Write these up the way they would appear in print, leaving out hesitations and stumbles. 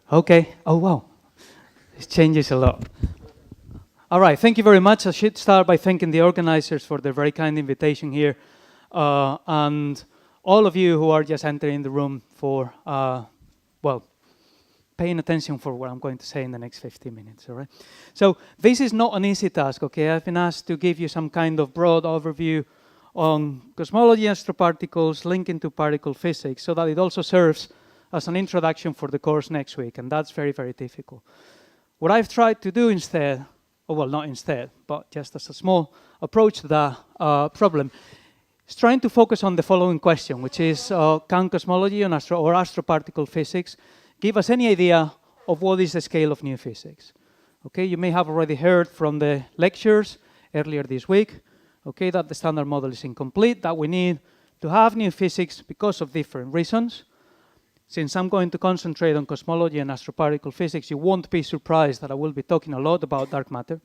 Okay. Oh, wow. It changes a lot. All right. Thank you very much. I should start by thanking the organizers for their very kind invitation here. And all of you who are just entering the room for, well, paying attention for what I'm going to say in the next 15 minutes, all right? So this is not an easy task, okay? I've been asked to give you some kind of broad overview on cosmology, astroparticles, linking to particle physics, so that it also serves as an introduction for the course next week, and that's very, very difficult. What I've tried to do instead, or well, not instead, but just as a small approach to that problem, is trying to focus on the following question, which is, can cosmology or astroparticle physics give us any idea of what is the scale of new physics? Okay, you may have already heard from the lectures earlier this week, okay, that the standard model is incomplete, that we need to have new physics because of different reasons. Since I'm going to concentrate on cosmology and astroparticle physics, you won't be surprised that I will be talking a lot about dark matter.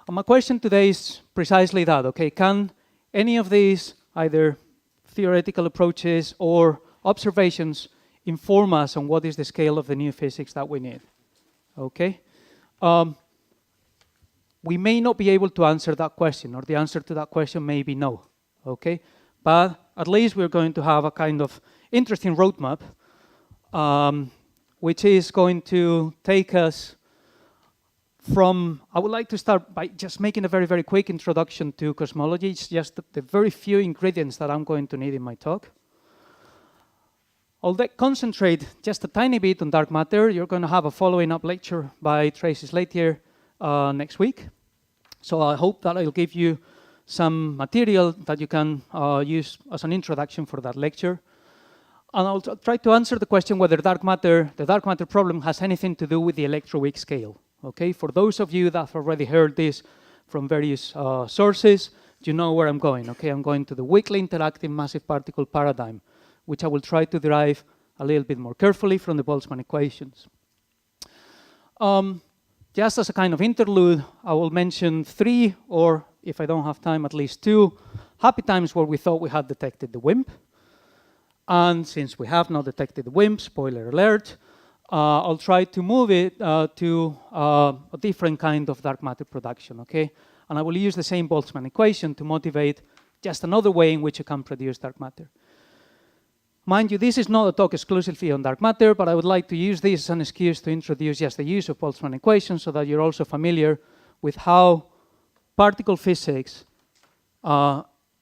And my question today is precisely that, okay, can any of these, either theoretical approaches or observations, inform us on what is the scale of the new physics that we need? Okay? We may not be able to answer that question, or the answer to that question may be no, okay? But at least we're going to have a kind of interesting roadmap, which is going to take us from, I would like to start by just making a very, very quick introduction to cosmology. It's just the very few ingredients that I'm going to need in my talk. I'll concentrate just a tiny bit on dark matter. You're going to have a following up lecture by Tracy Slatier next week. So I hope that I'll give you some material that you can use as an introduction for that lecture. And I'll try to answer the question whether the dark matter problem has anything to do with the electroweak scale. Okay, for those of you that have already heard this from various sources, you know where I'm going. Okay, I'm going to the weakly interacting massive particle paradigm, which I will try to derive a little bit more carefully from the Boltzmann equations. Just as a kind of interlude, I will mention 3, or if I don't have time, at least 2 happy times where we thought we had detected the WIMP. And since we have not detected the WIMP, spoiler alert, I'll try to move it to a different kind of dark matter production, okay? And I will use the same Boltzmann equation to motivate just another way in which you can produce dark matter. Mind you, this is not a talk exclusively on dark matter, but I would like to use this as an excuse to introduce just the use of Boltzmann equations so that you're also familiar with how particle physics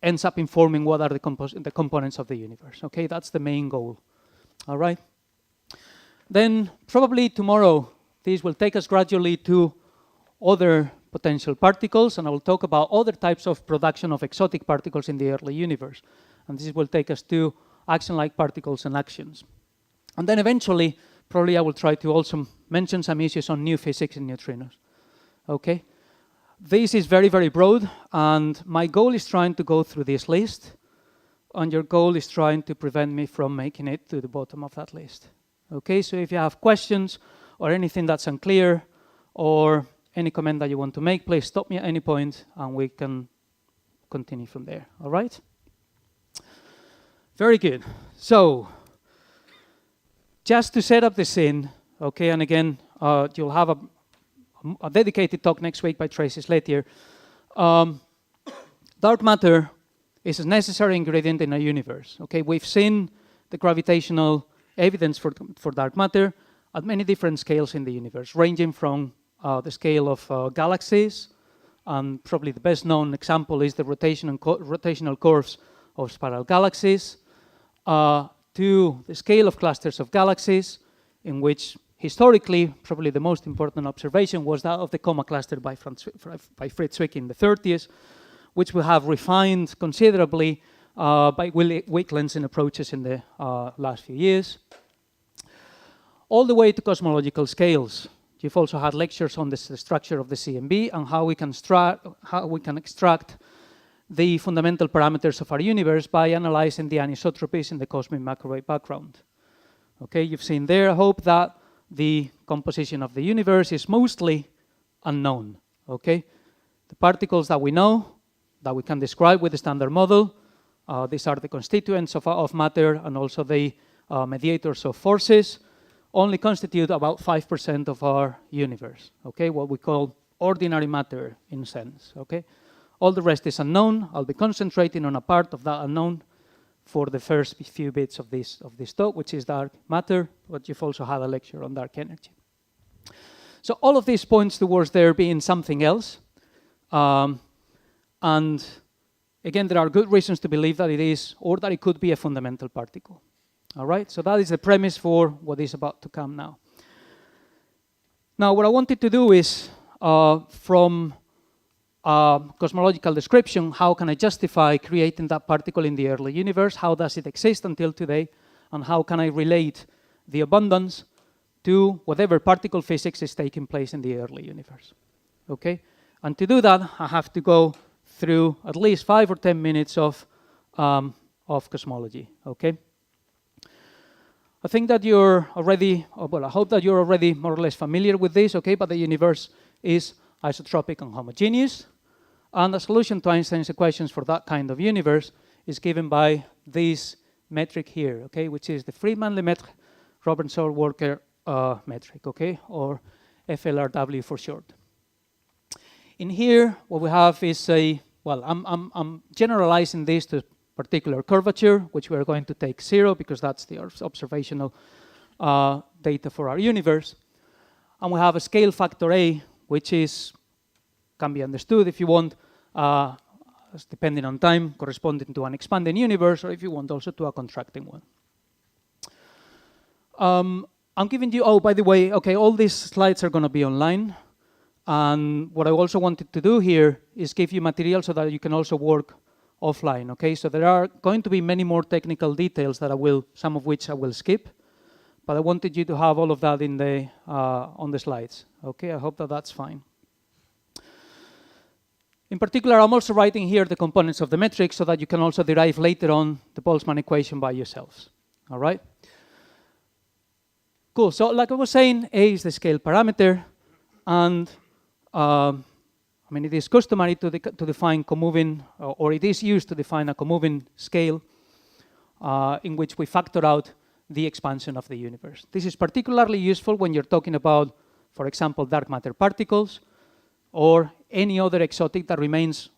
ends up informing what are the components of the universe. Okay, that's the main goal. All right. Then probably tomorrow, this will take us gradually to other potential particles, and I will talk about other types of production of exotic particles in the early universe. And this will take us to action-like particles and actions. And then eventually, probably I will try to also mention some issues on new physics and neutrinos. Okay? This is very, very broad, and my goal is trying to go through this list, and your goal is trying to prevent me from making it to the bottom of that list. Okay, so if you have questions or anything that's unclear or any comment that you want to make, please stop me at any point and we can continue from there, all right? Very good. So, just to set up the scene, okay, and again, you'll have a dedicated talk next week by Tracy Slatier. Dark matter is a necessary ingredient in our universe, okay? We've seen the gravitational evidence for dark matter at many different scales in the universe, ranging from the scale of galaxies, and probably the best known example is the rotational curves of spiral galaxies, to the scale of clusters of galaxies, in which historically, probably the most important observation was that of the Coma cluster by Fritz Zwicky in the 30s, which we have refined considerably by weak lensing approaches in the last few years. All the way to cosmological scales. You've also had lectures on the structure of the CMB and how we can extract the fundamental parameters of our universe by analyzing the anisotropies in the cosmic microwave background. Okay, you've seen there, I hope, that the composition of the universe is mostly unknown. Okay, the particles that we know, that we can describe with the standard model, these are the constituents of matter and also the mediators of forces. only constitute about 5% of our universe, okay? What we call ordinary matter in a sense, okay? All the rest is unknown. I'll be concentrating on a part of that unknown for the first few bits of this talk, which is dark matter, but you've also had a lecture on dark energy. So all of this points towards there being something else. And again, there are good reasons to believe that it is, or that it could be a fundamental particle. All right, so that is the premise for what is about to come now. Now, what I wanted to do is, from cosmological description, how can I justify creating that particle in the early universe? How does it exist until today? And how can I relate the abundance to whatever particle physics is taking place in the early universe? Okay, and to do that, I have to go through at least 5 or 10 minutes of cosmology. Okay. I think that you're already, well, I hope that you're already more or less familiar with this, okay? But the universe is isotropic and homogeneous. And the solution to Einstein's equations for that kind of universe is given by this metric here, okay? Which is the Friedmann-Lemaitre Robinson-Walker metric, okay? Or FLRW for short. In here, what we have is a, well, I'm generalizing this to particular curvature, which we're going to take 0 because that's the observational data for our universe. And we have a scale factor A, which can be understood if you want, as depending on time, corresponding to an expanding universe, or if you want also to a contracting one. I'm giving you, oh, by the way, okay, all these slides are going to be online. And what I also wanted to do here is give you material so that you can also work offline, okay? So there are going to be many more technical details that some of which I will skip, but I wanted you to have all of that in the on the slides, okay? I hope that that's fine. In particular, I'm also writing here the components of the metric so that you can also derive later on the Boltzmann equation by yourselves, all right? Cool, so like I was saying, A is the scale parameter, and I mean, it is customary to define comoving, or it is used to define a comoving scale in which we factor out the expansion of the universe. This is particularly useful when you're talking about, for example, dark matter particles or any other exotic that remains,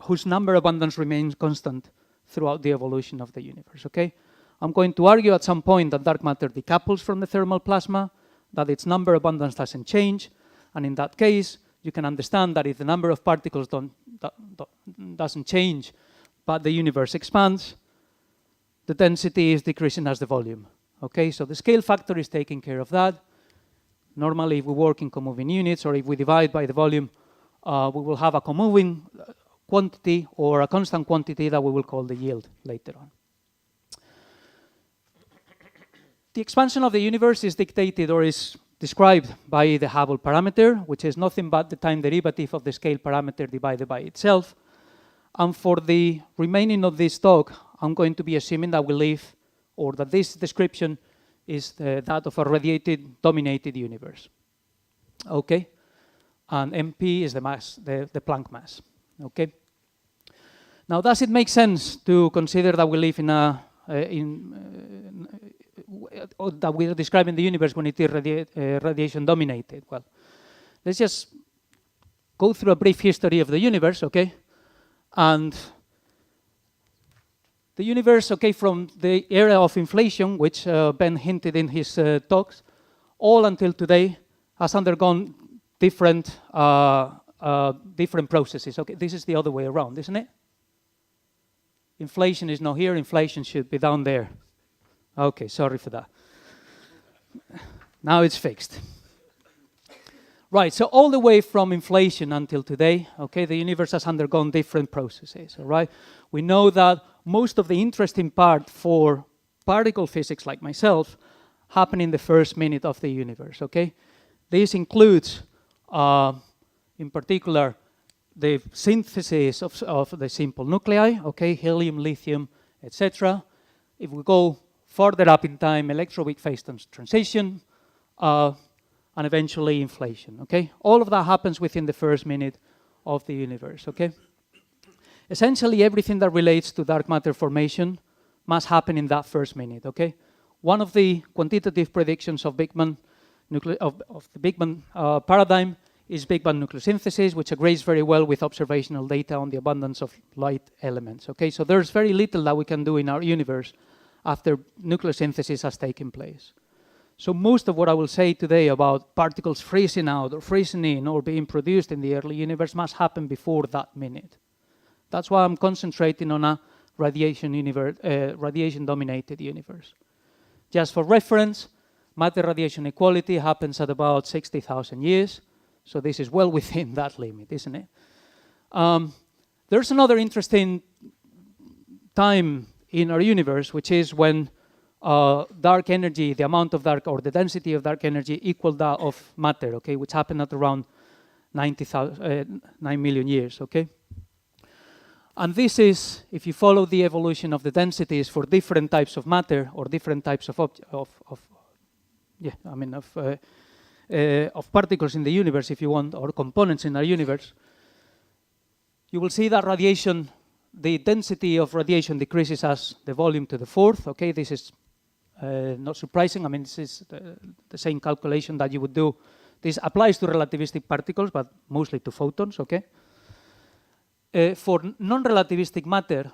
whose number abundance remains constant throughout the evolution of the universe, okay? I'm going to argue at some point that dark matter decouples from the thermal plasma, that its number abundance doesn't change, and in that case, you can understand that if the number of particles doesn't change, but the universe expands, the density is decreasing as the volume. Okay, so the scale factor is taking care of that. Normally, if we work in comoving units, or if we divide by the volume, we will have a comoving quantity or a constant quantity that we will call the yield later on. The expansion of the universe is dictated or is described by the Hubble parameter, which is nothing but the time derivative of the scale parameter divided by itself. And for the remaining of this talk, I'm going to be assuming that we live, or that this description is that of a radiated, dominated universe. Okay? And MP is the mass, the Planck mass. Okay? Now, does it make sense to consider that we live in a, that we are describing the universe when it is radiation dominated? Well, let's just go through a brief history of the universe, okay? And the universe, okay, from the era of inflation, which Ben hinted in his talks, all until today has undergone different processes. Okay, this is the other way around, isn't it? Inflation is not here, inflation should be down there. Okay, sorry for that. Now it's fixed. Right, so all the way from inflation until today, okay, the universe has undergone different processes, all right? We know that most of the interesting part for particle physics like myself happen in the first minute of the universe, okay? This includes, in particular, the synthesis of the simple nuclei, okay, helium, lithium, etc. If we go further up in time, electroweak phase transition, and eventually inflation, okay? All of that happens within the first minute of the universe, okay? Essentially, everything that relates to dark matter formation must happen in that first minute, okay? One of the quantitative predictions of Big Bang of the Big Bang paradigm is Big Bang nucleosynthesis, which agrees very well with observational data on the abundance of light elements. Okay, so there's very little that we can do in our universe after nucleosynthesis has taken place. So most of what I will say today about particles freezing out or freezing in or being produced in the early universe must happen before that minute. That's why I'm concentrating on a radiation-dominated universe. Just for reference, matter-radiation equality happens at about 60,000 years. So this is well within that limit, isn't it? There's another interesting time in our universe, which is when dark energy, the amount of dark or the density of dark energy equal that of matter, okay, which happened at around 9 million years, okay? And this is, if you follow the evolution of the densities for different types of matter or different types of particles in the universe, if you want, or components in our universe, you will see that radiation, the density of radiation decreases as the volume to the fourth, okay? This is not surprising. I mean, this is the same calculation that you would do. This applies to relativistic particles, but mostly to photons, okay? For non-relativistic matter,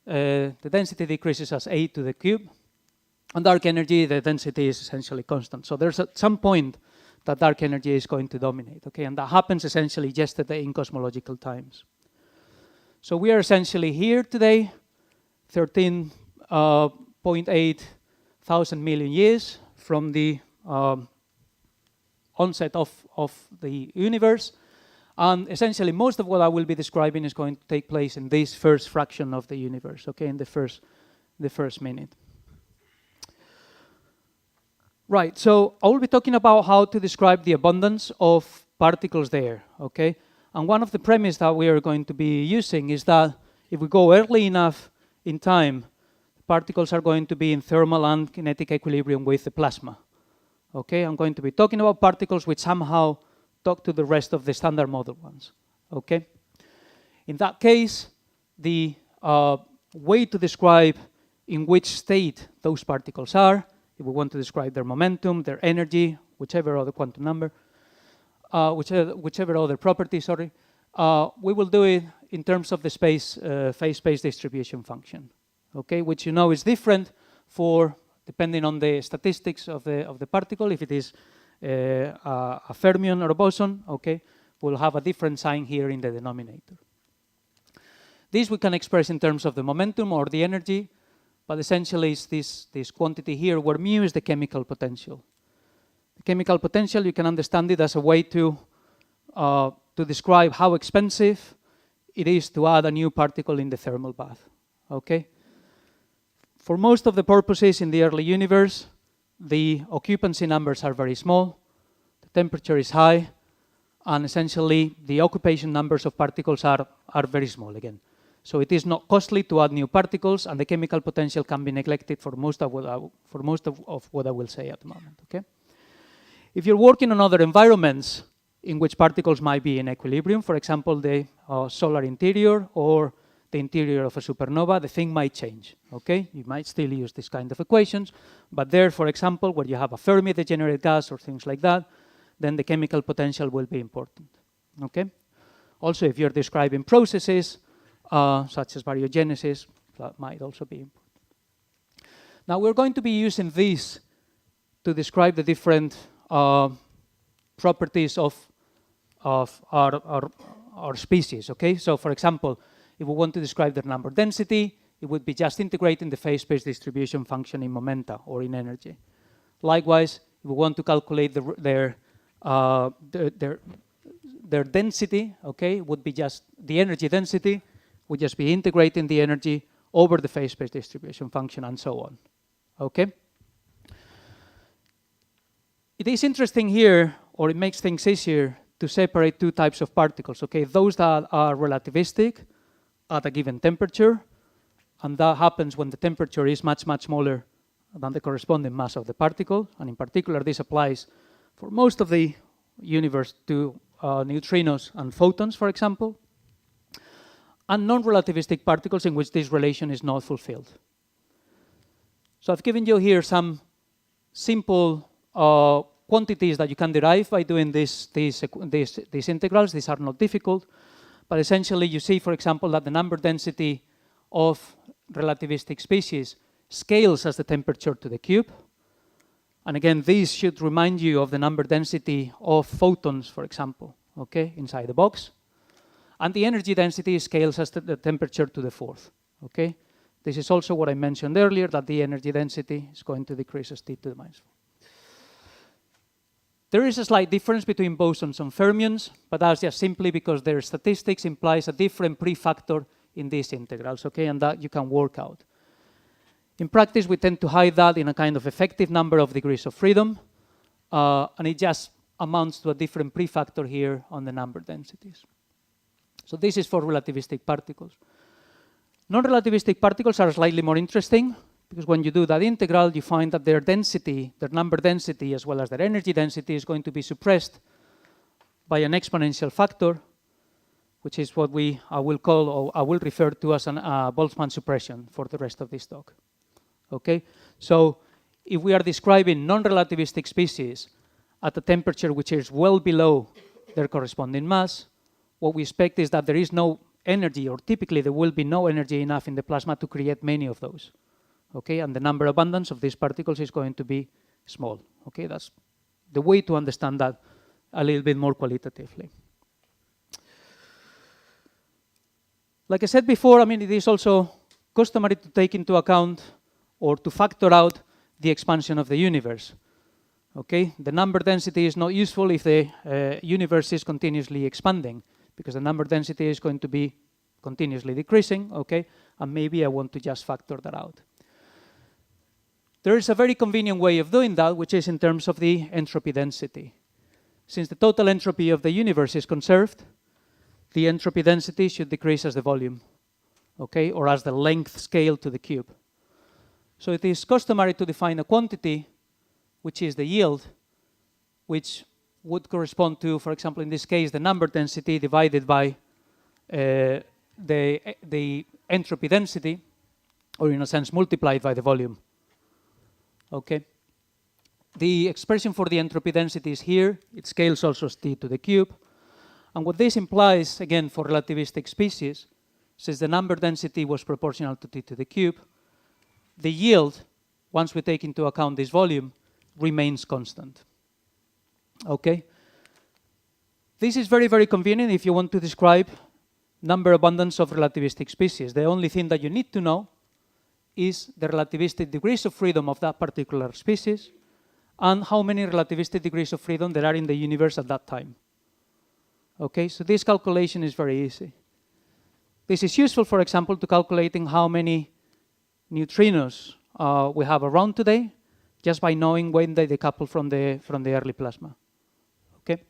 the density decreases as a to the cube. On dark energy, the density is essentially constant. So there's at some point that dark energy is going to dominate, okay? And that happens essentially yesterday in cosmological times. So we are essentially here today, 13.8 thousand million years from the onset of the universe. And essentially, most of what I will be describing is going to take place in this first fraction of the universe, okay, in the first minute. Right, so I will be talking about how to describe the abundance of particles there, okay? And one of the premises that we are going to be using is that if we go early enough in time, particles are going to be in thermal and kinetic equilibrium with the plasma, okay? I'm going to be talking about particles which somehow talk to the rest of the standard model ones, okay? In that case, the way to describe in which state those particles are, if we want to describe their momentum, their energy, whichever other quantum number, whichever other property, sorry, we will do it in terms of the phase-space distribution function, okay? Which you know is different for, depending on the statistics of the particle, if it is a fermion or a boson, okay, we'll have a different sign here in the denominator. This we can express in terms of the momentum or the energy, but essentially it's this quantity here where mu is the chemical potential. The chemical potential, you can understand it as a way to describe how expensive it is to add a new particle in the thermal bath, okay? For most of the purposes in the early universe, the occupancy numbers are very small, the temperature is high, and essentially the occupation numbers of particles are very small again. So it is not costly to add new particles, and the chemical potential can be neglected for most of what I will say at the moment, okay? If you're working on other environments in which particles might be in equilibrium, for example, the solar interior or the interior of a supernova, the thing might change, okay? You might still use this kind of equations, but there, for example, where you have a Fermi degenerate gas or things like that, then the chemical potential will be important, okay? Also, if you're describing processes, such as baryogenesis, that might also be important. Now, we're going to be using this to describe the different properties of our species, okay? So, for example, if we want to describe their number density, it would be just integrating the phase-space distribution function in momenta or in energy. Likewise, if we want to calculate their density, okay, would be just the energy density, would just be integrating the energy over the phase-space distribution function and so on, okay? It is interesting here, or it makes things easier to separate two types of particles, okay? Those that are relativistic at a given temperature, and that happens when the temperature is much, much smaller than the corresponding mass of the particle, and in particular this applies for most of the universe to neutrinos and photons, for example, and non-relativistic particles in which this relation is not fulfilled. So I've given you here some simple quantities that you can derive by doing these integrals. These are not difficult, but essentially you see, for example, that the number density of relativistic species scales as the temperature to the cube. And again, these should remind you of the number density of photons, for example, okay, inside the box. And the energy density scales as the temperature to the fourth, okay? This is also what I mentioned earlier, that the energy density is going to decrease as t to the minus 4. There is a slight difference between bosons and fermions, but that's just simply because their statistics implies a different prefactor in these integrals, okay, and that you can work out. In practice, we tend to hide that in a kind of effective number of degrees of freedom, and it just amounts to a different prefactor here on the number densities. So this is for relativistic particles. Non-relativistic particles are slightly more interesting, because when you do that integral, you find that their density, their number density, as well as their energy density, is going to be suppressed by an exponential factor, which is what I will call, or I will refer to as an Boltzmann suppression for the rest of this talk. Okay, so if we are describing non-relativistic species at a temperature which is well below their corresponding mass, what we expect is that there is no energy, or typically there will be no energy enough in the plasma to create many of those. Okay, and the number abundance of these particles is going to be small. Okay, that's the way to understand that a little bit more qualitatively. Like I said before, I mean, it is also customary to take into account or to factor out the expansion of the universe. Okay, the number density is not useful if the universe is continuously expanding, because the number density is going to be continuously decreasing, okay, and maybe I want to just factor that out. There is a very convenient way of doing that, which is in terms of the entropy density. Since the total entropy of the universe is conserved, the entropy density should decrease as the volume, okay, or as the length scale to the cube. So it is customary to define a quantity, which is the yield, which would correspond to, for example, in this case, the number density divided by the entropy density, or in a sense multiplied by the volume. Okay. The expression for the entropy density is here. It scales also as t to the cube. And what this implies, again, for relativistic species, since the number density was proportional to t to the cube, the yield, once we take into account this volume, remains constant. Okay. This is very, very convenient if you want to describe number abundance of relativistic species. The only thing that you need to know is the relativistic degrees of freedom of that particular species and how many relativistic degrees of freedom there are in the universe at that time. Okay, so this calculation is very easy. This is useful, for example, to calculating how many neutrinos we have around today, just by knowing when they decouple from the early plasma. Okay.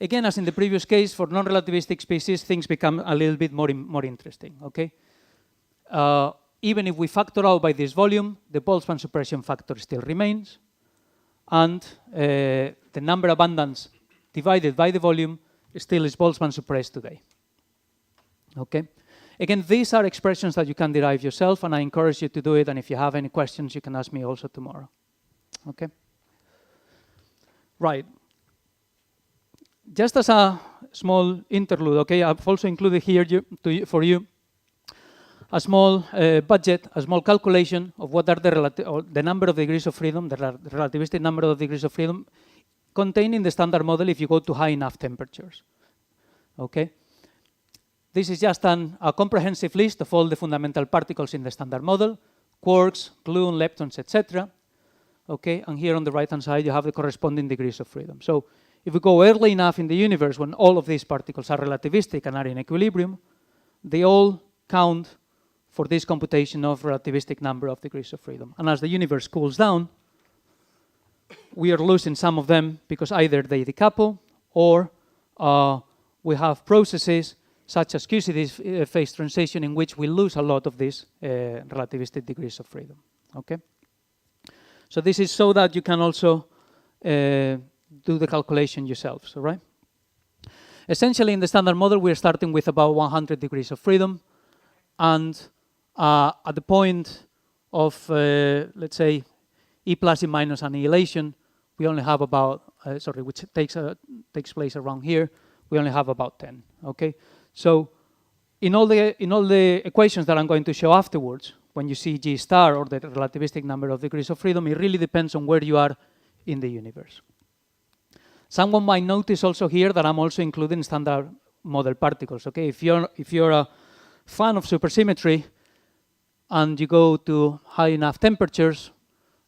Again, as in the previous case, for non-relativistic species, things become a little bit more interesting. Okay. Even if we factor out by this volume, the Boltzmann suppression factor still remains, and the number abundance divided by the volume still is Boltzmann suppressed today. Okay. Again, these are expressions that you can derive yourself, and I encourage you to do it. And if you have any questions, you can ask me also tomorrow. Okay. Right. Just as a small interlude, okay, I've also included here for you a small budget, a small calculation of what are the number of degrees of freedom, the relativistic number of degrees of freedom contained in the standard model if you go to high enough temperatures. Okay. This is just a comprehensive list of all the fundamental particles in the standard model, quarks, gluon, leptons, etc. Okay, and here on the right-hand side, you have the corresponding degrees of freedom. So if we go early enough in the universe when all of these particles are relativistic and are in equilibrium, they all count for this computation of relativistic number of degrees of freedom. And as the universe cools down, we are losing some of them because either they decouple or we have processes such as QCD phase transition in which we lose a lot of these relativistic degrees of freedom. Okay. So this is so that you can also do the calculation yourselves, all right? Essentially, in the standard model, we're starting with about 100 degrees of freedom, and at the point of, let's say, E plus, E minus annihilation, we only have about, which takes place around here, we only have about 10, okay? So in all the equations that I'm going to show afterwards, when you see G star or the relativistic number of degrees of freedom, it really depends on where you are in the universe. Someone might notice also here that I'm also including standard model particles, okay? If you're a fan of supersymmetry and you go to high enough temperatures,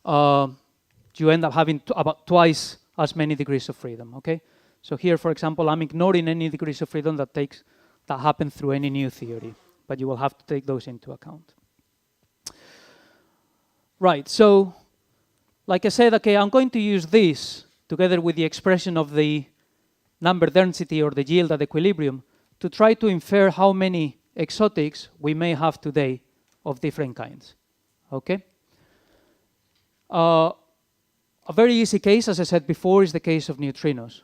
you end up having about twice as many degrees of freedom, okay? So here, for example, I'm ignoring any degrees of freedom that happen through any new theory, but you will have to take those into account. Right, so like I said, okay, I'm going to use this together with the expression of the number density or the yield at equilibrium to try to infer how many exotics we may have today of different kinds, okay? A very easy case, as I said before, is the case of neutrinos.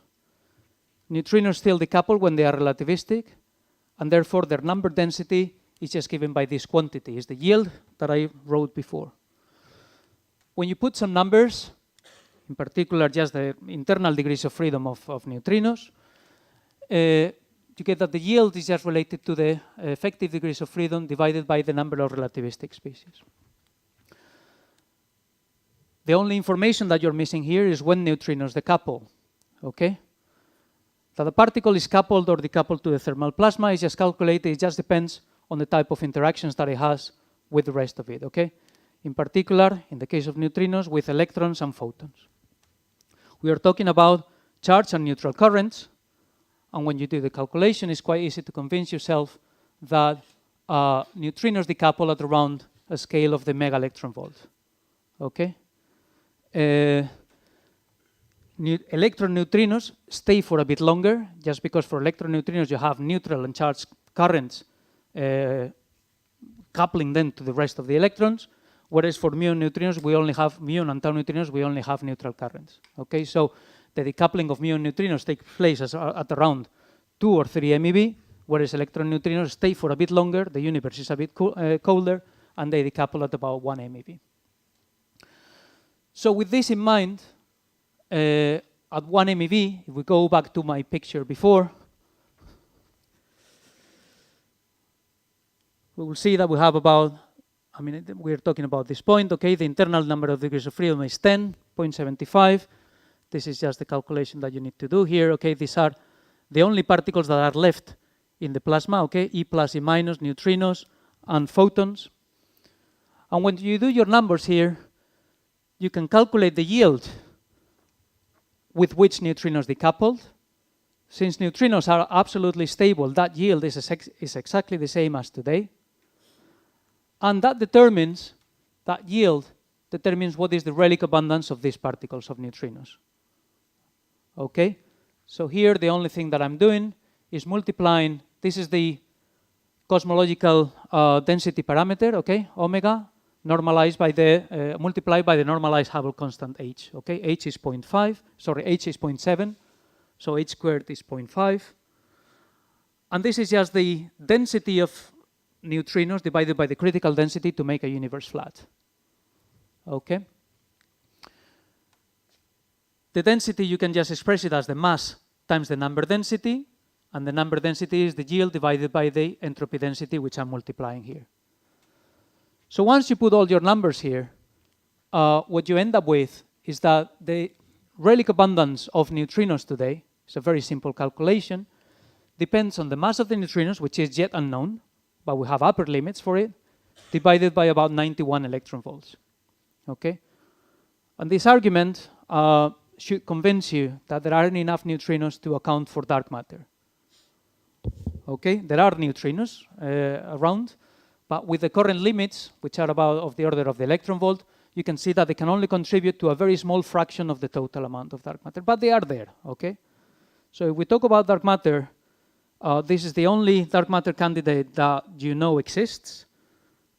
Neutrinos still decouple when they are relativistic, and therefore their number density is just given by this quantity, is the yield that I wrote before. When you put some numbers, in particular just the internal degrees of freedom of neutrinos, you get that the yield is just related to the effective degrees of freedom divided by the number of relativistic species. The only information that you're missing here is when neutrinos decouple, okay? That the particle is coupled or decoupled to the thermal plasma is just calculated, it just depends on the type of interactions that it has with the rest of it, okay? In particular, in the case of neutrinos, with electrons and photons. We are talking about charge and neutral currents, and when you do the calculation, it's quite easy to convince yourself that neutrinos decouple at around a scale of the mega electron volt, okay? Electron neutrinos stay for a bit longer, just because for electron neutrinos you have neutral and charged currents coupling them to the rest of the electrons, whereas for muon neutrinos we only have, muon and tau neutrinos, we only have neutral currents. Okay, so the decoupling of muon neutrinos takes place at around 2 or 3 MeV, whereas electron neutrinos stay for a bit longer, the universe is a bit colder, and they decouple at about 1 MeV. So with this in mind, at 1 MeV, if we go back to my picture before, we will see that we have about, we're talking about this point, okay, the internal number of degrees of freedom is 10.75. This is just the calculation that you need to do here, okay, these are the only particles that are left in the plasma, okay, E plus, E minus, neutrinos, and photons. And when you do your numbers here, you can calculate the yield with which neutrinos decoupled. Since neutrinos are absolutely stable, that yield is exactly the same as today. And that yield determines what is the relic abundance of these particles of neutrinos. Okay? So here the only thing that I'm doing is multiplying, this is the cosmological density parameter, okay, omega, normalized by the, multiplied by the normalized Hubble constant h, okay? H is 0.7, so h squared is 0.5. And this is just the density of neutrinos divided by the critical density to make a universe flat, okay? The density, you can just express it as the mass times the number density, and the number density is the yield divided by the entropy density, which I'm multiplying here. So once you put all your numbers here, what you end up with is that the relic abundance of neutrinos today, it's a very simple calculation, depends on the mass of the neutrinos, which is yet unknown, but we have upper limits for it, divided by about 91 electron volts, okay? And this argument should convince you that there aren't enough neutrinos to account for dark matter, okay? There are neutrinos around, but with the current limits, which are about of the order of the electron volt, you can see that they can only contribute to a very small fraction of the total amount of dark matter, but they are there, okay? So if we talk about dark matter, this is the only dark matter candidate that you know exists,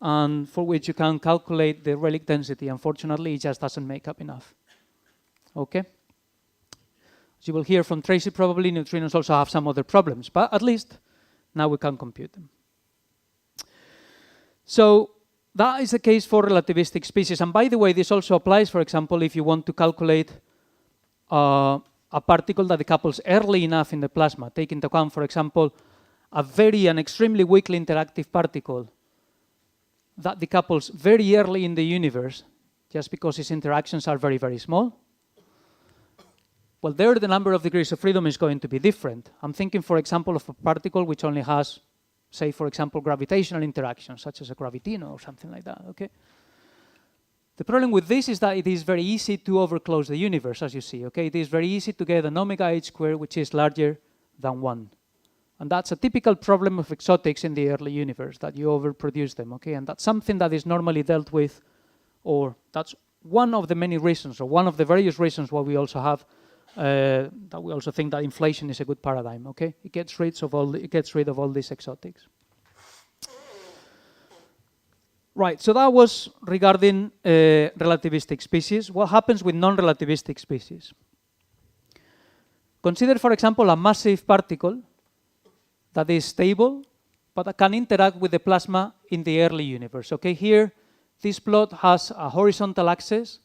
and for which you can calculate the relic density. Unfortunately, it just doesn't make up enough, okay? As you will hear from Tracy, probably neutrinos also have some other problems, but at least now we can compute them. So that is the case for relativistic species. And by the way, this also applies, for example, if you want to calculate a particle that decouples early enough in the plasma. Take into account, for example, an extremely weakly interactive particle that decouples very early in the universe, just because its interactions are very, very small. Well, there the number of degrees of freedom is going to be different. I'm thinking, for example, of a particle which only has, say, for example, gravitational interactions, such as a gravitino or something like that, okay? The problem with this is that it is very easy to overclose the universe, as you see, okay? It is very easy to get an omega h squared which is larger than 1. And that's a typical problem of exotics in the early universe, that you overproduce them, okay? And that's something that is normally dealt with, or that's one of the many reasons, or one of the various reasons why we also have, that we also think that inflation is a good paradigm, okay? It gets rid of all these exotics. Right, so that was regarding relativistic species. What happens with non-relativistic species? Consider, for example, a massive particle that is stable, but that can interact with the plasma in the early universe. Okay, here, this plot has a horizontal axis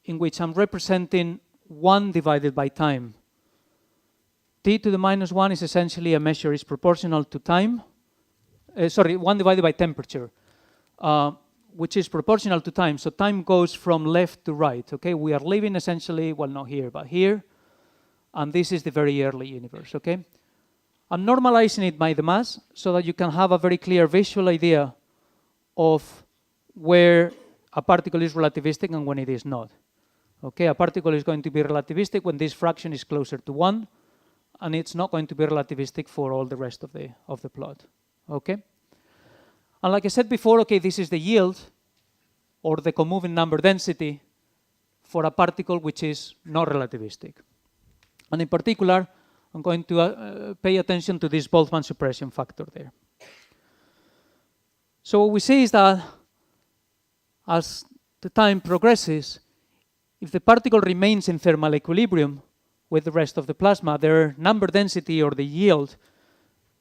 in which I'm representing 1 divided by time. T to the minus 1 is essentially a measure, is proportional to time. 1 divided by temperature, which is proportional to time. So time goes from left to right, okay? We are living essentially, well, not here, but here. And this is the very early universe, okay? I'm normalizing it by the mass so that you can have a very clear visual idea of where a particle is relativistic and when it is not. Okay, a particle is going to be relativistic when this fraction is closer to 1, and it's not going to be relativistic for all the rest of the plot. Okay? And like I said before, okay, this is the yield or the comoving number density for a particle which is not relativistic. And in particular, I'm going to pay attention to this Boltzmann suppression factor there. So what we see is that as the time progresses, if the particle remains in thermal equilibrium with the rest of the plasma, their number density or the yield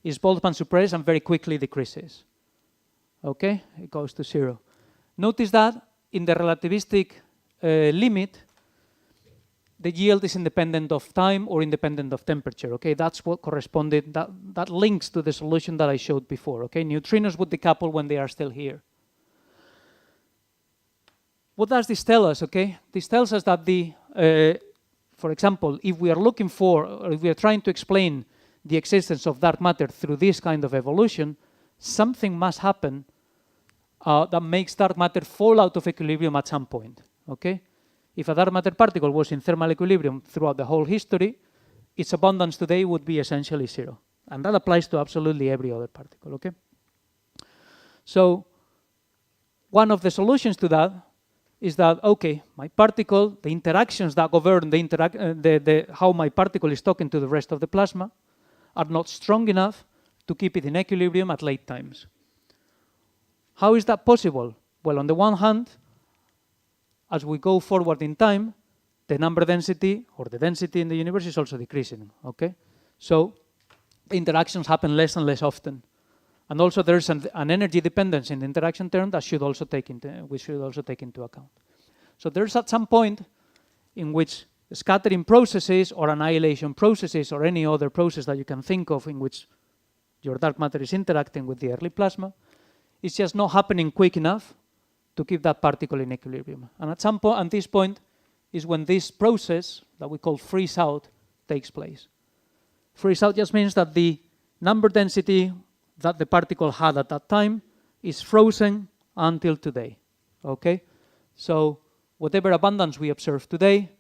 is Boltzmann suppressed and very quickly decreases. Okay, it goes to 0. Notice that in the relativistic limit, the yield is independent of time or independent of temperature. Okay, that's what corresponded, that links to the solution that I showed before. Okay, neutrinos would decouple when they are still here. What does this tell us? Okay, this tells us that for example, if we are looking for, or if we are trying to explain the existence of dark matter through this kind of evolution, something must happen that makes dark matter fall out of equilibrium at some point. Okay. If a dark matter particle was in thermal equilibrium throughout the whole history, its abundance today would be essentially 0. And that applies to absolutely every other particle, okay? So one of the solutions to that is that, okay, my particle, the interactions that govern how my particle is talking to the rest of the plasma are not strong enough to keep it in equilibrium at late times. How is that possible? Well, on the one hand, as we go forward in time, the number density or the density in the universe is also decreasing, okay? So the interactions happen less and less often. And also there's an energy dependence in the interaction term that we should also take into account. So there's at some point in which scattering processes or annihilation processes or any other process that you can think of in which your dark matter is interacting with the early plasma, it's just not happening quick enough to keep that particle in equilibrium. And at some point, at this point, is when this process that we call freeze out takes place. Freeze out just means that the number density that the particle had at that time is frozen until today. Okay? So whatever abundance we observe today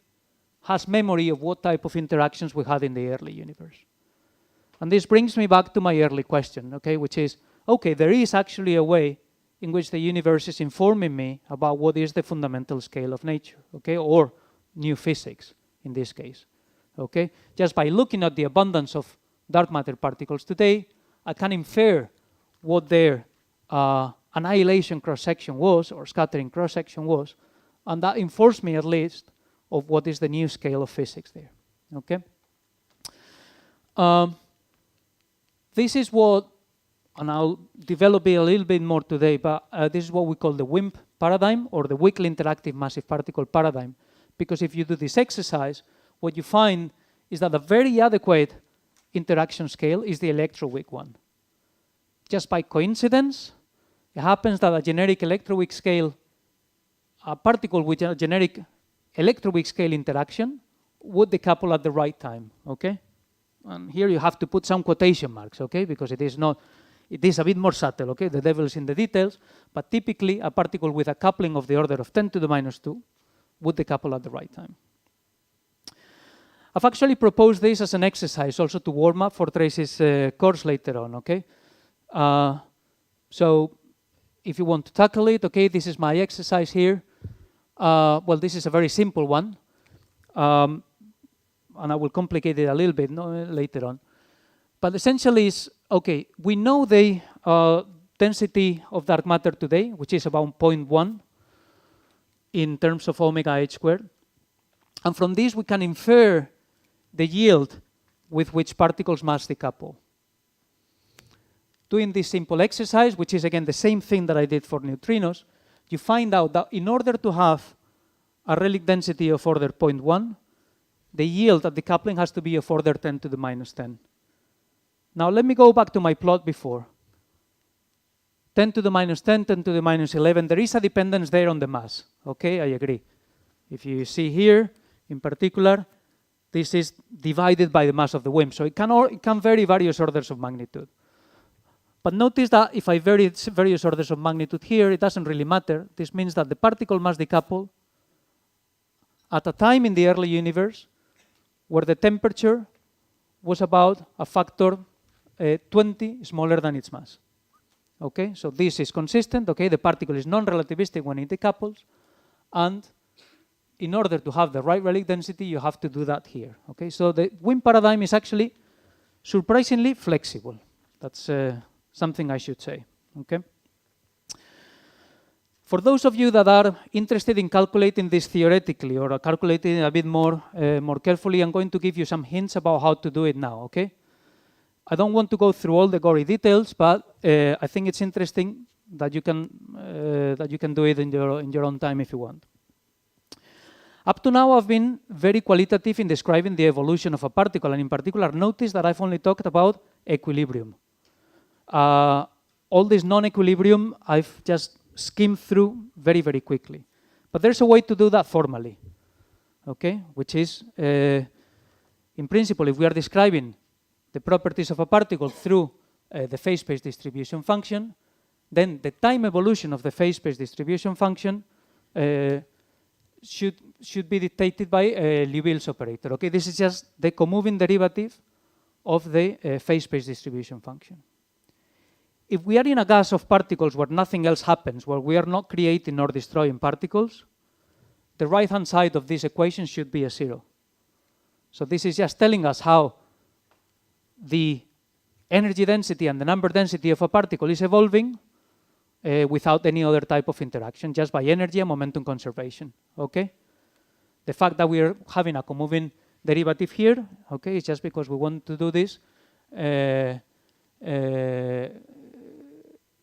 has memory of what type of interactions we had in the early universe. And this brings me back to my early question, okay, which is, okay, there is actually a way in which the universe is informing me about what is the fundamental scale of nature, okay, or new physics in this case, okay? Just by looking at the abundance of dark matter particles today, I can infer what their annihilation cross-section was, or scattering cross-section was, and that informs me at least of what is the new scale of physics there, okay? This is what and I'll develop it a little bit more today, but this is what we call the WIMP paradigm, or the weakly interactive massive particle paradigm. Because if you do this exercise, what you find is that a very adequate interaction scale is the electroweak one. Just by coincidence, it happens that a generic electroweak scale, a particle with a generic electroweak scale interaction would decouple at the right time, okay? And here you have to put some quotation marks, okay? Because it is not, it is a bit more subtle, okay? The devil is in the details, but typically a particle with a coupling of the order of 10 to the minus 2 would decouple at the right time. I've actually proposed this as an exercise also to warm up for Tracy's course later on, okay? So if you want to tackle it, okay, this is my exercise here. Well, this is a very simple one. And I will complicate it a little bit later on. But essentially is, okay, we know the density of dark matter today, which is about 0.1 in terms of omega h squared. And from this, we can infer the yield with which particles must decouple. Doing this simple exercise, which is again the same thing that I did for neutrinos, you find out that in order to have a relic density of order 0.1, the yield at decoupling has to be of order 10 to the minus 10. Now let me go back to my plot before. 10 to the minus 10, 10 to the minus 11, there is a dependence there on the mass. Okay, I agree. If you see here, in particular, this is divided by the mass of the WIMP. So it can vary various orders of magnitude. But notice that if I vary various orders of magnitude here, it doesn't really matter. This means that the particle must decouple at a time in the early universe where the temperature was about a factor 20 smaller than its mass. Okay, so this is consistent. Okay, the particle is non-relativistic when it decouples, and in order to have the right relic density, you have to do that here. Okay, so the WIMP paradigm is actually surprisingly flexible. That's something I should say. Okay. For those of you that are interested in calculating this theoretically or calculating a bit more carefully, I'm going to give you some hints about how to do it now, okay? I don't want to go through all the gory details, but I think it's interesting that you can do it in your own time if you want. Up to now, I've been very qualitative in describing the evolution of a particle, and in particular, notice that I've only talked about equilibrium. All this non-equilibrium, I've just skimmed through very, very quickly. But there's a way to do that formally, okay? Which is, in principle, if we are describing the properties of a particle through the phase space distribution function, then the time evolution of the phase space distribution function should be dictated by Liouville's operator, okay? This is just the comoving derivative of the phase space distribution function. If we are in a gas of particles where nothing else happens, where we are not creating or destroying particles, the right-hand side of this equation should be a 0. So this is just telling us how the energy density and the number density of a particle is evolving without any other type of interaction, just by energy and momentum conservation, okay? The fact that we are having a comoving derivative here, okay, is just because we want to do this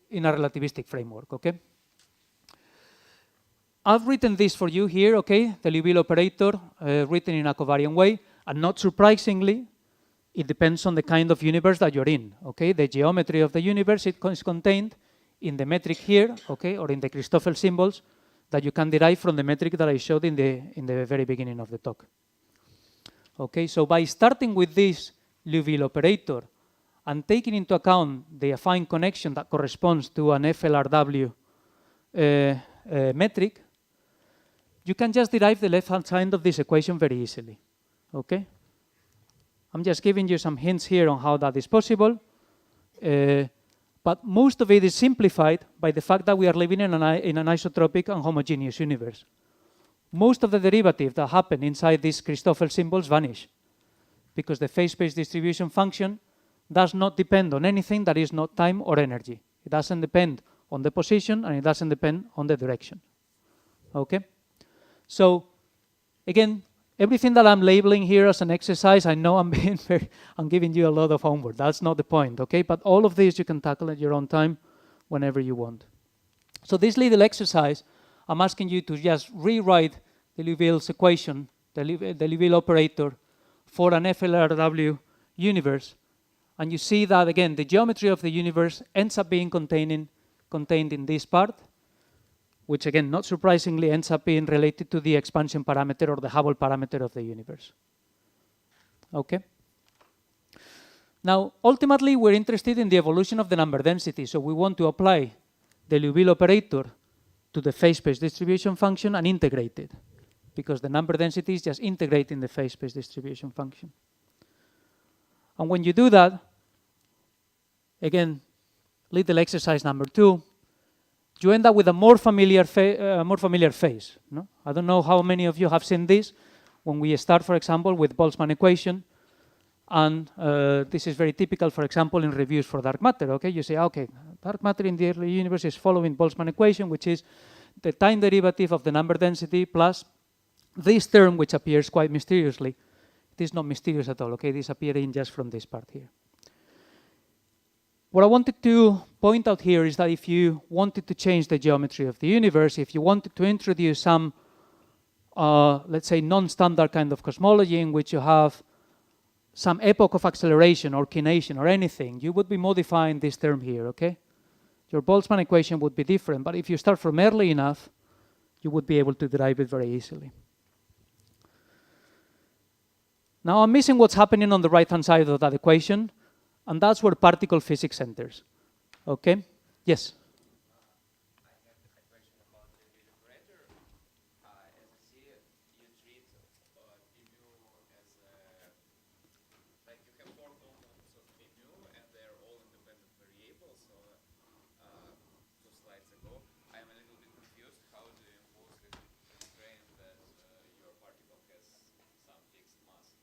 in a relativistic framework, okay? I've written this for you here, okay? The Liouville operator written in a covariant way, and not surprisingly, it depends on the kind of universe that you're in, okay? The geometry of the universe is contained in the metric here, okay, or in the Christoffel symbols that you can derive from the metric that I showed in the very beginning of the talk. Okay, so by starting with this Liouville operator and taking into account the affine connection that corresponds to an FLRW metric, you can just derive the left-hand side of this equation very easily, okay? I'm just giving you some hints here on how that is possible, but most of it is simplified by the fact that we are living in an isotropic and homogeneous universe. Most of the derivatives that happen inside these Christoffel symbols vanish because the phase space distribution function does not depend on anything that is not time or energy. It doesn't depend on the position and it doesn't depend on the direction. Okay? So, again, Everything that I'm labeling here as an exercise, I know I'm being I'm giving you a lot of homework. That's not the point, okay? But all of this you can tackle at your own time whenever you want. So this little exercise, I'm asking you to just rewrite the Liouville's equation, the Liouville operator for an FLRW universe. And you see that, again, the geometry of the universe ends up being contained in this part, which, again, not surprisingly, ends up being related to the expansion parameter or the Hubble parameter of the universe. Okay? Now, ultimately, we're interested in the evolution of the number density, so we want to apply the Liouville operator to the phase space distribution function and integrate it, because the number density is just integrating the phase space distribution function. And when you do that, again, little exercise number 2, you end up with a more familiar phase. No? I don't know how many of you have seen this when we start, for example, with Boltzmann equation. And this is very typical, for example, in reviews for dark matter. Okay, you say, okay, dark matter in the early universe is following Boltzmann equation, which is the time derivative of the number density plus this term, which appears quite mysteriously. It is not mysterious at all. Okay, this appearing just from this part here. What I wanted to point out here is that if you wanted to change the geometry of the universe, if you wanted to introduce some, let's say, non-standard kind of cosmology in which you have some epoch of acceleration or kination or anything, you would be modifying this term here, okay? Your Boltzmann equation would be different, but if you start from early enough, you would be able to derive it very easily. Now I'm missing what's happening on the right-hand side of that equation, and that's where particle physics enters. Okay? Yes? I have a question about the Liouville operator. As I see it, you treat P mu as like you have 4 components of P mu, and they're all independent variables. So 2 slides ago, I'm a little bit confused. How do you impose this constraint that your particle has some fixed mass?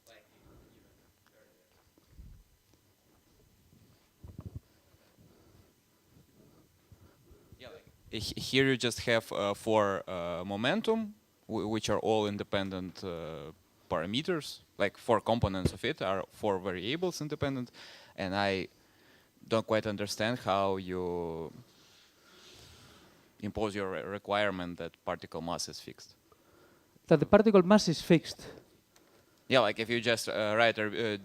Like even earlier. Yeah, like here you just have 4 momentum, which are all independent parameters. Like 4 components of it are 4 variables independent, and I don't quite understand how you impose your requirement that particle mass is fixed. That the particle mass is fixed. Yeah, like if you just write an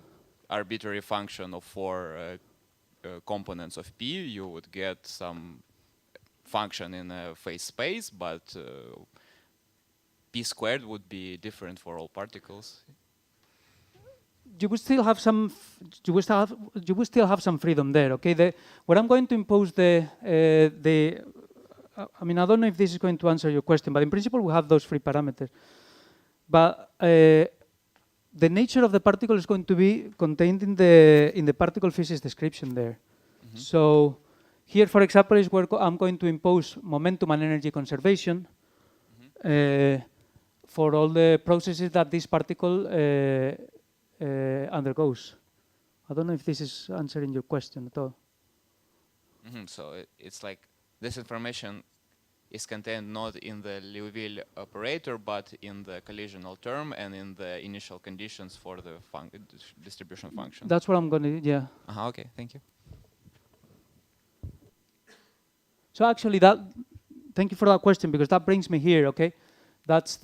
arbitrary function of 4 components of P, you would get some function in a phase space, but P squared would be different for all particles. You would still have some. You would still have some freedom there. Okay. What I'm going to impose I mean, I don't know if this is going to answer your question, but in principle we have those 3 parameters. But the nature of the particle is going to be contained in the particle physics description there. Mm-hmm. So here, for example, is where I'm going to impose momentum and energy conservation for all the processes that this particle undergoes. I don't know if this is answering your question at all. Mm-hmm. So it's like this information is contained not in the Liouville operator, but in the collisional term and in the initial conditions for the distribution function. That's what I'm going to, yeah. Okay, thank you. So actually, thank you for that question, because that brings me here, okay? That's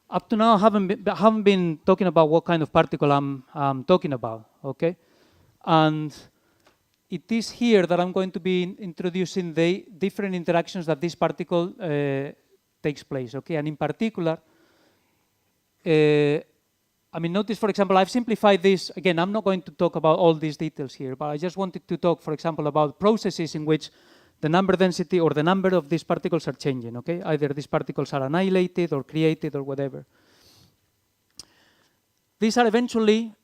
up to now I haven't been talking about what kind of particle I'm talking about, okay? And it is here that I'm going to be introducing the different interactions that this particle takes place, okay? And in particular, I mean, notice, for example, I've simplified this. Again, I'm not going to talk about all these details here, but I just wanted to talk, for example, about processes in which the number density or the number of these particles are changing, okay? Either these particles are annihilated or created or whatever. These are eventually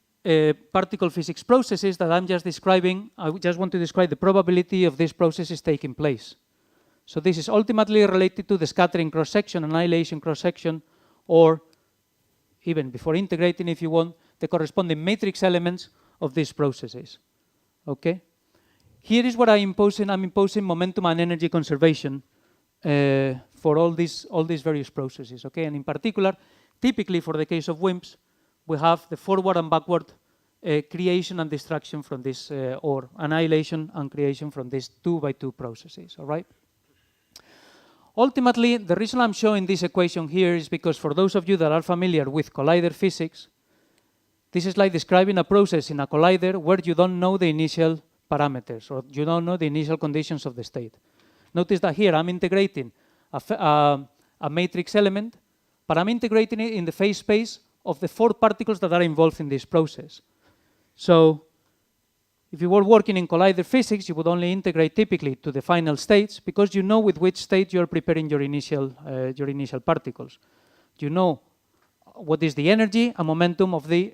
particle physics processes that I'm just describing. I just want to describe the probability of these processes taking place. So this is ultimately related to the scattering cross-section, annihilation cross-section, or even before integrating, if you want, the corresponding matrix elements of these processes, okay? Here is what I'm imposing momentum and energy conservation for all these various processes, okay? And in particular, typically for the case of WIMPs, we have the forward and backward creation and destruction from this, or annihilation and creation from these 2x2 processes, all right? Ultimately, the reason I'm showing this equation here is because for those of you that are familiar with collider physics, this is like describing a process in a collider where you don't know the initial parameters, or you don't know the initial conditions of the state. Notice that here I'm integrating a matrix element, but I'm integrating it in the phase space of the 4 particles that are involved in this process. So if you were working in collider physics, you would only integrate typically to the final states because you know with which state you're preparing your initial particles. You know what is the energy and momentum of the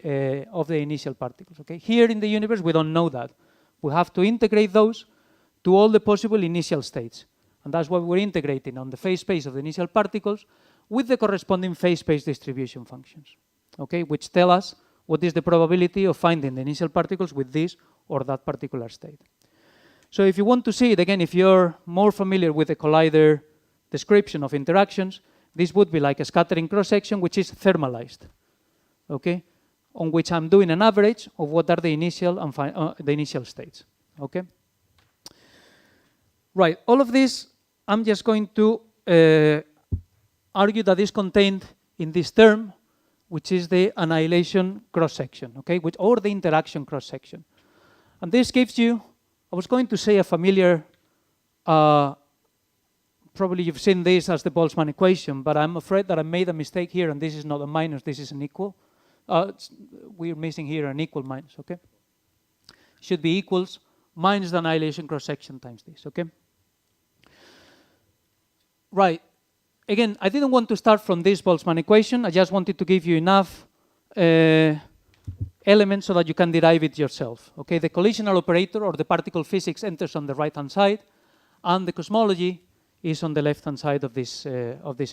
initial particles. Okay? Here in the universe, we don't know that. We have to integrate those to all the possible initial states. And that's why we're integrating on the phase space of the initial particles with the corresponding phase space distribution functions, okay, which tell us what is the probability of finding the initial particles with this or that particular state. So if you want to see it, again, if you're more familiar with the collider description of interactions, this would be like a scattering cross-section which is thermalized, okay, on which I'm doing an average of what are the initial and the initial states, okay? Right, all of this, I'm just going to argue that is contained in this term, which is the annihilation cross-section, okay, or the interaction cross-section. And this gives you, I was going to say a familiar, probably you've seen this as the Boltzmann equation, but I'm afraid that I made a mistake here, and this is not a minus, this is an equal. We're missing here an equal minus, okay? Should be equals minus the annihilation cross-section times this, okay? Right. Again, I didn't want to start from this Boltzmann equation. I just wanted to give you enough elements so that you can derive it yourself. Okay, the collisional operator or the particle physics enters on the right-hand side, and the cosmology is on the left-hand side of this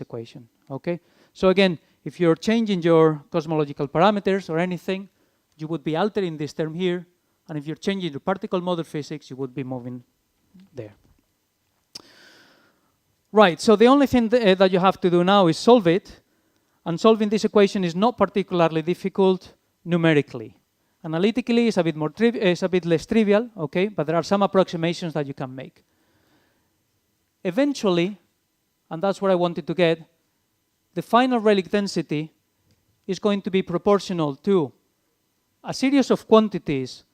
equation. Okay, so again, if you're changing your cosmological parameters or anything, you would be altering this term here, and if you're changing your particle model physics, you would be moving there. Right, so the only thing that you have to do now is solve it, and solving this equation is not particularly difficult numerically. Analytically, it's a bit less trivial, okay, but there are some approximations that you can make. Eventually, and that's what I wanted to get, the final relic density is going to be proportional to a series of quantities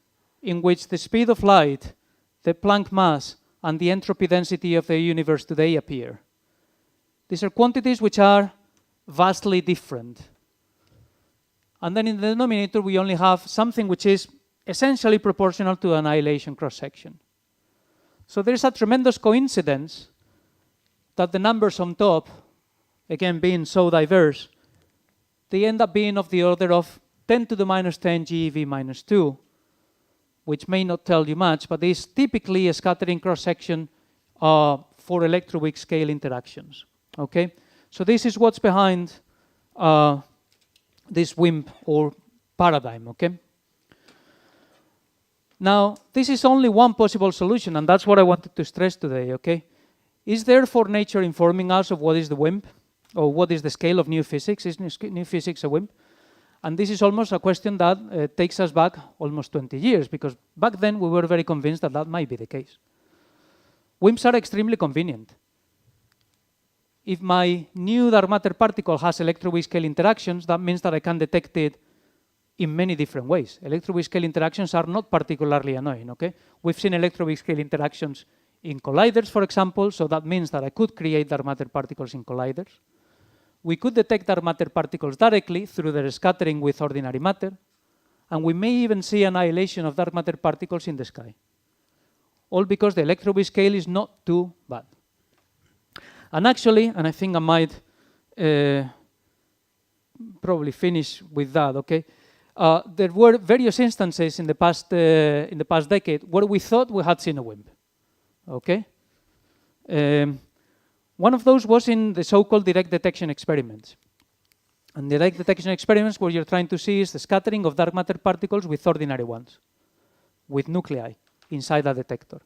in which the speed of light, the Planck mass, and the entropy density of the universe today appear. These are quantities which are vastly different. And then in the denominator, we only have something which is essentially proportional to annihilation cross-section. So there's a tremendous coincidence that the numbers on top, again being so diverse, they end up being of the order of 10 to the minus 10 GeV minus 2, which may not tell you much, but is typically a scattering cross-section for electroweak scale interactions. Okay, so this is what's behind this WIMP or paradigm. Okay. Now, this is only one possible solution, and that's what I wanted to stress today. Okay, is therefore nature informing us of what is the WIMP, or what is the scale of new physics? Is new physics a WIMP? And this is almost a question that takes us back almost 20 years, because back then we were very convinced that that might be the case. WIMPs are extremely convenient. If my new dark matter particle has electroweak scale interactions, that means that I can detect it in many different ways. Electroweak scale interactions are not particularly annoying, okay? We've seen electroweak scale interactions in colliders, for example, so that means that I could create dark matter particles in colliders. We could detect dark matter particles directly through their scattering with ordinary matter, and we may even see annihilation of dark matter particles in the sky. All because the electroweak scale is not too bad. And actually, and I think I might probably finish with that, okay? There were various instances in the past decade where we thought we had seen a WIMP, okay? One of those was in the so-called direct detection experiments. And direct detection experiments, what you're trying to see is the scattering of dark matter particles with ordinary ones, with nuclei inside a detector.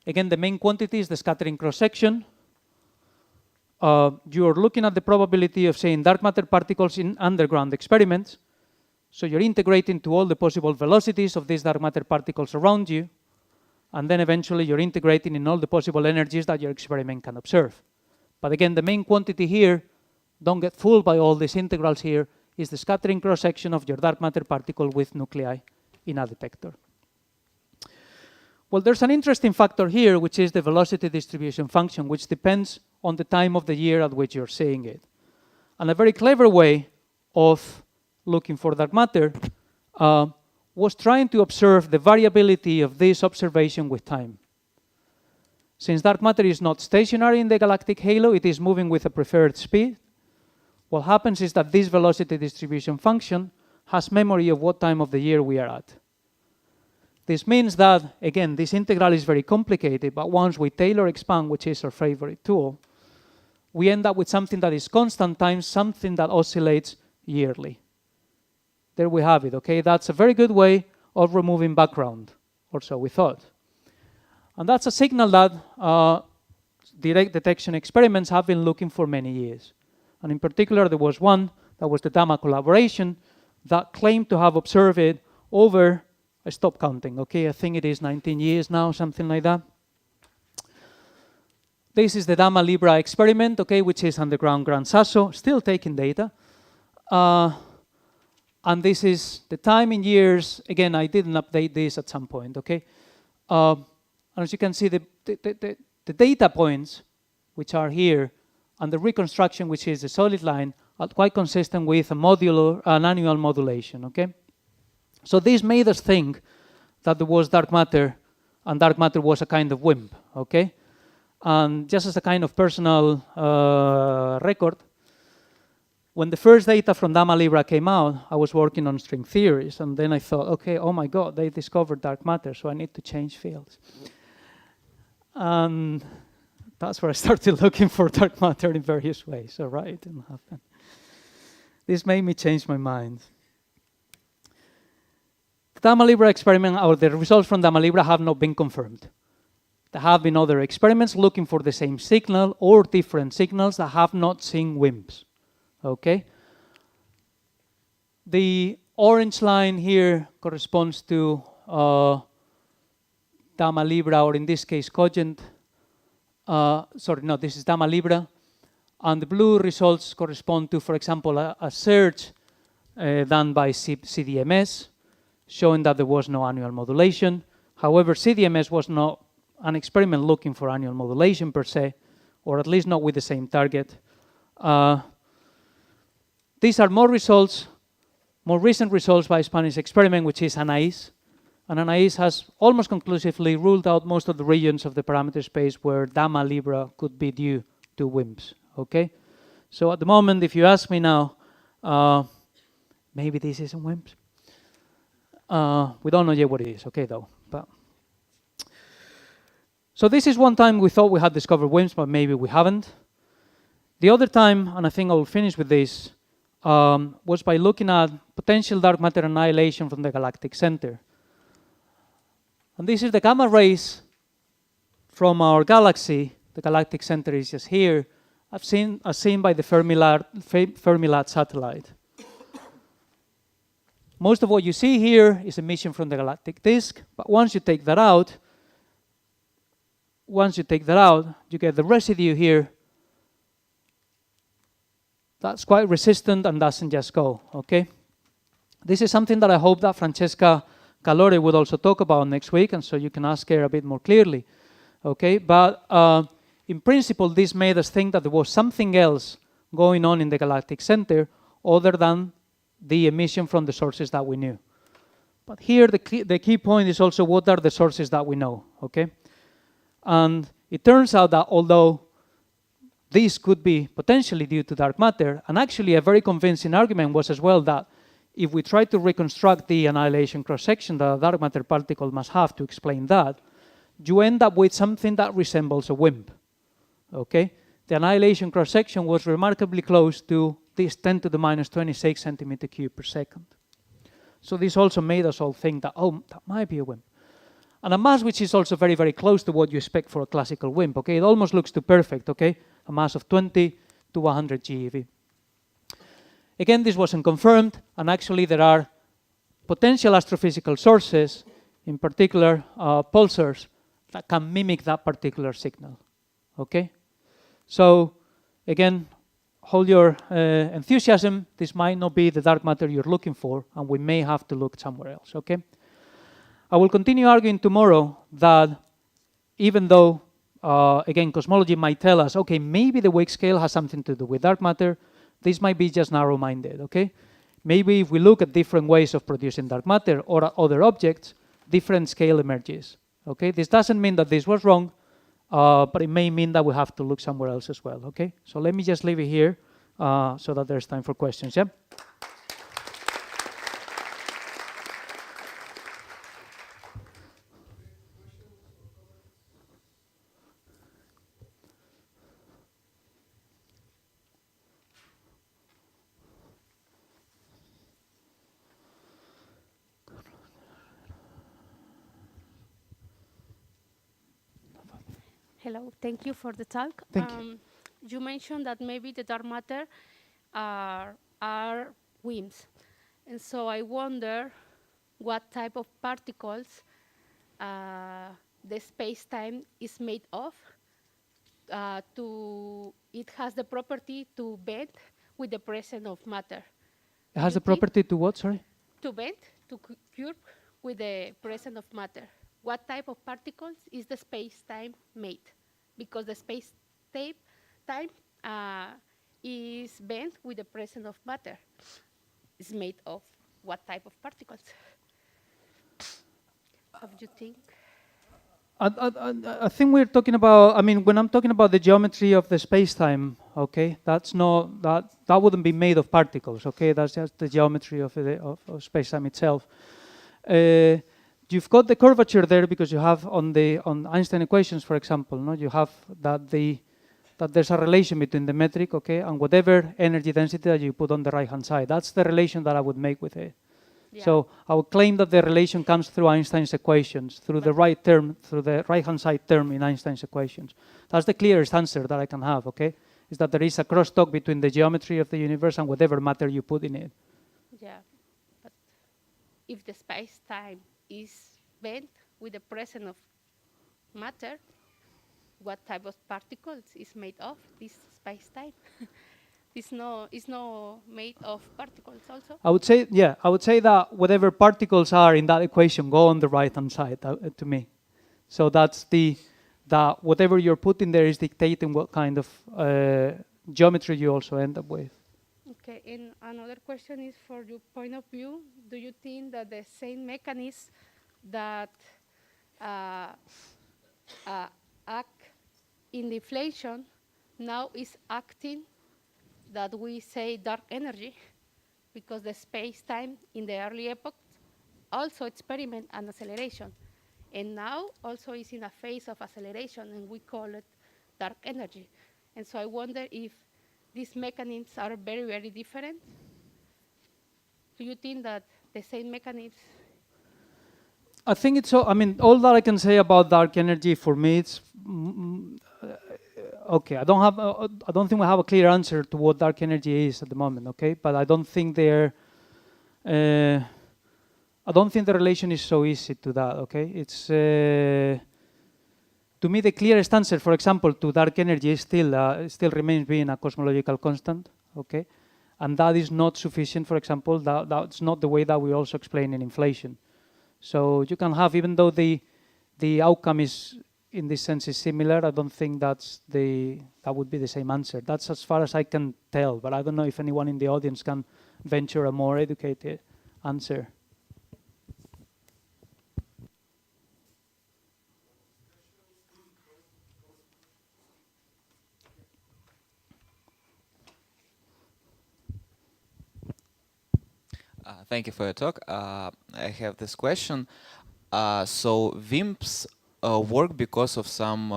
Again, the main quantity is the scattering cross-section. you're looking at the probability of seeing dark matter particles in underground experiments. So you're integrating to all the possible velocities of these dark matter particles around you, and then eventually you're integrating in all the possible energies that your experiment can observe. But again, the main quantity here, don't get fooled by all these integrals here, is the scattering cross-section of your dark matter particle with nuclei in a detector. Well, there's an interesting factor here, which is the velocity distribution function, which depends on the time of the year at which you're seeing it. And a very clever way of looking for dark matter was trying to observe the variability of this observation with time. Since dark matter is not stationary in the galactic halo, it is moving with a preferred speed. What happens is that this velocity distribution function has memory of what time of the year we are at. This means that, again, this integral is very complicated, but once we Taylor expand, which is our favorite tool, we end up with something that is constant times something that oscillates yearly. There we have it, okay? That's a very good way of removing background, or so we thought. And that's a signal that direct detection experiments have been looking for many years. And in particular, there was one that was the DAMA collaboration that claimed to have observed it over, I stopped counting, okay? I think it is 19 years now, something like that. This is the DAMA Libra experiment, okay, which is underground Gran Sasso, still taking data. And this is the time in years. Again, I didn't update this at some point, okay? And as you can see, the data points, which are here, and the reconstruction, which is the solid line, are quite consistent with an annual modulation, okay? So this made us think that there was dark matter, and dark matter was a kind of WIMP, okay? And just as a kind of personal record, when the first data from DAMA Libra came out, I was working on string theories, and then I thought, okay, oh my God, they discovered dark matter, so I need to change fields. And that's where I started looking for dark matter in various ways. So right, it didn't happen. This made me change my mind. The DAMA Libra experiment, or the results from DAMA Libra, have not been confirmed. There have been other experiments looking for the same signal or different signals that have not seen WIMPs. Okay? The orange line here corresponds to DAMA Libra, or in this case, Cogent. Sorry, no, this is DAMA Libra. And the blue results correspond to, for example, a search done by CDMS, showing that there was no annual modulation. However, CDMS was not an experiment looking for annual modulation per se, or at least not with the same target. These are more recent results by a Spanish experiment, which is ANAIS. And ANAIS has almost conclusively ruled out most of the regions of the parameter space where DAMA Libra could be due to WIMPs, okay? So at the moment, if you ask me now, maybe this isn't WIMPs. We don't know yet what it is, okay, though. But so this is one time we thought we had discovered WIMPs, but maybe we haven't. The other time, and I think I will finish with this, was by looking at potential dark matter annihilation from the galactic center. And this is the gamma rays from our galaxy. The galactic center is just here, as seen by the Fermi-LAT satellite. Most of what you see here is emission from the galactic disk, but once you take that out, you get the residue here that's quite resistant and doesn't just go, okay? This is something that I hope that Francesca Calore would also talk about next week, and so you can ask her a bit more clearly, okay? But in principle, this made us think that there was something else going on in the galactic center other than the emission from the sources that we knew. But here, the key point is also what are the sources that we know, okay? And it turns out that although this could be potentially due to dark matter, and actually a very convincing argument was as well that if we try to reconstruct the annihilation cross-section that a dark matter particle must have to explain that, you end up with something that resembles a WIMP, okay? The annihilation cross-section was remarkably close to this 10 to the minus 26 centimeter cube per second. So this also made us all think that, oh, that might be a WIMP. and a mass which is also very, very close to what you expect for a classical WIMP. Okay, it almost looks too perfect. Okay, a mass of 20 to 100 GeV. Again, this wasn't confirmed, and actually there are potential astrophysical sources, in particular pulsars, that can mimic that particular signal. Okay, so again, hold your enthusiasm. This might not be the dark matter you're looking for, and we may have to look somewhere else. Okay, I will continue arguing tomorrow that even though again, cosmology might tell us, okay, maybe the wake scale has something to do with dark matter, this might be just narrow-minded, okay? Maybe if we look at different ways of producing dark matter or other objects, different scale emerges, okay? This doesn't mean that this was wrong, but it may mean that we have to look somewhere else as well, okay? So let me just leave it here so that there's time for questions, yeah? Hello, thank you for the talk. Thank you. You mentioned that maybe the dark matter are WIMPs. And so I wonder what type of particles the space-time is made of. It has the property to bend with the presence of matter. It has the property to what, sorry? To bend, to curve with the presence of matter. What type of particles is the space-time made? Because the space-time is bent with the presence of matter. It's made of what type of particles? What do you think? I think we're talking about, I mean, when I'm talking about the geometry of the space-time, okay, that's not, that wouldn't be made of particles, okay, that's just the geometry of space-time itself. You've got the curvature there because you have on Einstein equations, for example, no, you have that there's a relation between the metric, okay, and whatever energy density that you put on the right-hand side. That's the relation that I would make with it. Yeah. So I would claim that the relation comes through Einstein's equations, through the right-hand side term in Einstein's equations. That's the clearest answer that I can have, okay, is that there is a crosstalk between the geometry of the universe and whatever matter you put in it. Yeah, but if the space-time is bent with the presence of matter, what type of particles is made of this space-time? It's not made of particles also? I would say, yeah, I would say that whatever particles are in that equation go on the right-hand side to me. So that's that whatever you're putting there is dictating what kind of geometry you also end up with. Okay, and another question is, for your point of view, do you think that the same mechanism that act in deflation now is acting that we say dark energy, because the space-time in the early epoch also experiment an acceleration, and now also is in a phase of acceleration, and we call it dark energy. And so I wonder if these mechanisms are very, very different. Do you think that the same mechanisms? I think it's so. I mean, all that I can say about dark energy for me, it's okay. I don't think we have a clear answer to what dark energy is at the moment. Okay, but I don't think I don't think the relation is so easy to that. Okay, it's to me the clearest answer, for example, to dark energy is still remains being a cosmological constant. Okay, and that is not sufficient. For example, that's not the way that we also explain in inflation. So you can have, even though the outcome is in this sense is similar, I don't think that would be the same answer. That's as far as I can tell, but I don't know if anyone in the audience can venture a more educated answer. Thank you for your talk. I have this question. So WIMPs work because of some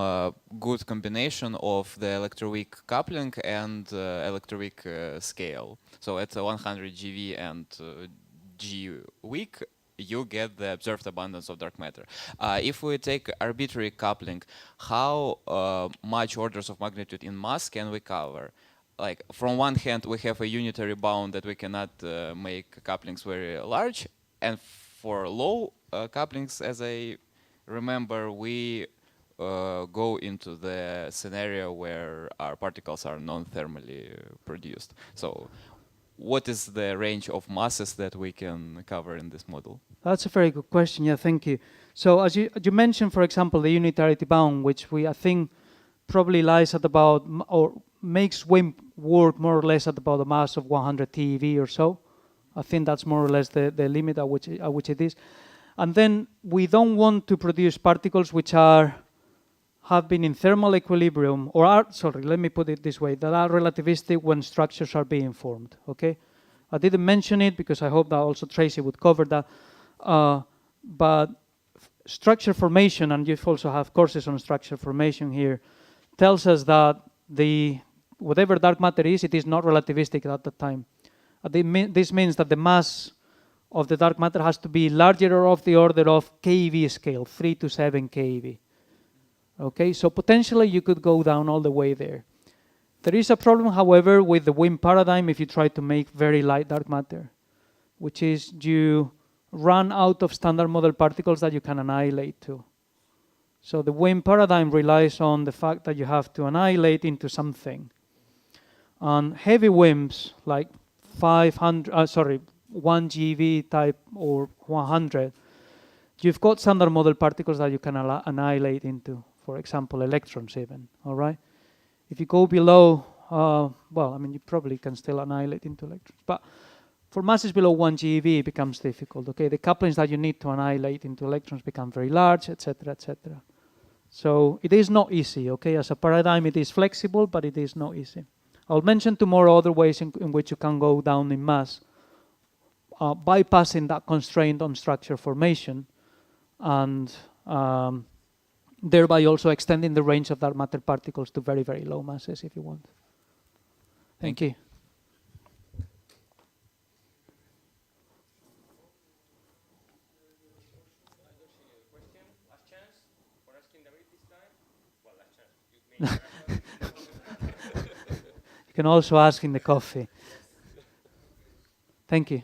good combination of the electroweak coupling and electroweak scale. So at 100 GeV and G weak, you get the observed abundance of dark matter. If we take arbitrary coupling, how much orders of magnitude in mass can we cover? Like, from one hand, we have a unitary bound that we cannot make couplings very large, and for low couplings, as I remember, we go into the scenario where our particles are non-thermally produced. So what is the range of masses that we can cover in this model? That's a very good question. Yeah, thank you. So as you mentioned, for example, the unitarity bound, which I think probably lies at about, or makes WIMP work more or less at about a mass of 100 TeV or so. I think that's more or less the limit at which it is. And then we don't want to produce particles which have been in thermal equilibrium, or are, sorry, let me put it this way, that are relativistic when structures are being formed, okay? I didn't mention it because I hope that also Tracy would cover that. But structure formation, and you also have courses on structure formation here, tells us that whatever dark matter is, it is not relativistic at that time. This means that the mass of the dark matter has to be larger or of the order of keV scale, 3 to 7 keV. Okay, so potentially you could go down all the way there. There is a problem, however, with the WIMP paradigm if you try to make very light dark matter, which is you run out of standard model particles that you can annihilate to. So the WIMP paradigm relies on the fact that you have to annihilate into something. On heavy WIMPs, like 1 GeV type or 100, you've got standard model particles that you can annihilate into. For example, electrons even, all right? If you go below, well, I mean, you probably can still annihilate into electrons. But for masses below 1 GeV, it becomes difficult, okay? The couplings that you need to annihilate into electrons become very large, etc., etc. So it is not easy, okay? As a paradigm, it is flexible, but it is not easy. I'll mention tomorrow other ways in which you can go down in mass, bypassing that constraint on structure formation, and thereby also extending the range of dark matter particles to very, very low masses if you want. Thank you. Last chance for asking David this time. Well, last chance. You can also ask in the coffee. Thank you.